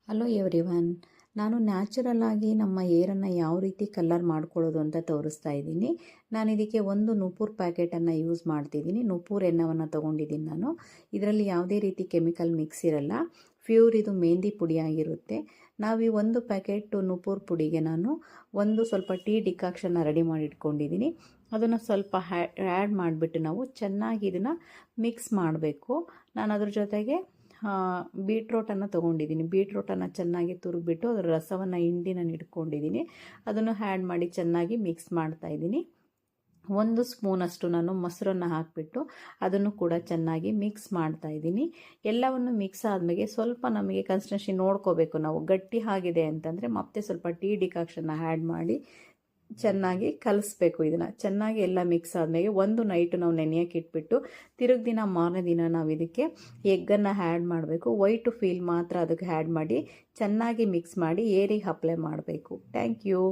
Hello everyone, ನಾನು natural ಆಗಿ ನಮ್ಮ ಹೇರನ್ನು ಯಾವ ರೀತಿ ಕಲರ್ ಮಾಡ್ಕೊಳ್ಳೋದು ಅಂತ ತೋರಿಸ್ತಾ ಇದ್ದೀನಿ. ನಾನು ಇದಕ್ಕೆ ಒಂದು ನೂಪುರ್ ಪ್ಯಾಕೆಟನ್ನು ಯೂಸ್ ಮಾಡ್ತಿದ್ದೀನಿ. ನೂಪುರ್ ಎಣ್ಣೆಯನ್ನು ತೊಗೊಂಡಿದ್ದೀನಿ ನಾನು. ಇದರಲ್ಲಿ ಯಾವುದೇ ರೀತಿ ಕೆಮಿಕಲ್ ಮಿಕ್ಸ್ ಇರಲ್ಲ. ಪ್ಯೂರ್ ಇದು ಮೆಹಂದಿ ಪುಡಿ ಆಗಿರುತ್ತೆ. ನಾವು ಈ ಒಂದು ಪ್ಯಾಕೆಟ್ ನೂಪುರ್ ಪುಡಿಗೆ ನಾನು ಸ್ವಲ್ಪ ಟೀ ಡಿಕಾಕ್ಷನ್ನ ರೆಡಿ ಮಾಡಿ ಇಟ್ಕೊಂಡಿದ್ದೀನಿ. ಅದನ್ನು ಸ್ವಲ್ಪ ಆ್ಯಡ್ ಮಾಡಿಬಿಟ್ಟು ನಾವು ಚೆನ್ನಾಗಿ ಇದನ್ನು ಮಿಕ್ಸ್ ಮಾಡಬೇಕು. ನಾನು ಅದ್ರ ಜೊತೆಗೆ ಬೀಟ್ರೋಟನ್ನು ತೊಗೊಂಡಿದ್ದೀನಿ. ಬೀಟ್ರೋಟನ್ನು ಚೆನ್ನಾಗಿ ತುರಿದ್ಬಿಟ್ಟು ಅದರ ರಸವನ್ನು ಹಿಂಡಿ ನಾನು ಇಟ್ಕೊಂಡಿದ್ದೀನಿ. ಅದನ್ನು ಆ್ಯಡ್ ಮಾಡಿ ಚೆನ್ನಾಗಿ ಮಿಕ್ಸ್ ಮಾಡ್ತಾಯಿದ್ದೀನಿ. 1 ಸ್ಪೂನಷ್ಟು ನಾನು ಮೊಸರನ್ನು ಹಾಕಿಬಿಟ್ಟು ಅದನ್ನು ಕೂಡ ಚೆನ್ನಾಗಿ ಮಿಕ್ಸ್ ಮಾಡ್ತಾಯಿದ್ದೀನಿ. ಎಲ್ಲವನ್ನು ಮಿಕ್ಸ್ ಆದಮೇಲೆ ಸ್ವಲ್ಪ ನಮಗೆ ಕನ್ಸಿಸ್ಟೆನ್ಸಿ ನೋಡ್ಕೋಬೇಕು. ನಾವು ಗಟ್ಟಿ ಆಗಿದೆ ಅಂತಂದರೆ ಮತ್ತೆ ಸ್ವಲ್ಪ ಟೀ ಡಿಕಾಕ್ಷನ್ನ ಆ್ಯಡ್ ಮಾಡಿ ಚೆನ್ನಾಗಿ ಕಲಿಸ್ಬೇಕು. ಇದನ್ನು ಚೆನ್ನಾಗಿ ಎಲ್ಲ ಮಿಕ್ಸ್ ಆದಮೇಲೆ ಒಂದು ನೈಟು ನಾವು ನೆನೆಯೋಕೆ ಇಟ್ಬಿಟ್ಟು ತಿರುಗಿ ದಿನ ಮಾರನೇ ದಿನ ನಾವು ಇದಕ್ಕೆ ಎಗ್ಗನ್ನು ಆ್ಯಡ್ ಮಾಡಬೇಕು. ವೈಟು ಫೀಲ್ ಮಾತ್ರ ಅದಕ್ಕೆ ಆ್ಯಡ್ ಮಾಡಿ ಚೆನ್ನಾಗಿ ಮಿಕ್ಸ್ ಮಾಡಿ ಏರಿಗೆ ಅಪ್ಲೈ ಮಾಡಬೇಕು. Thank you.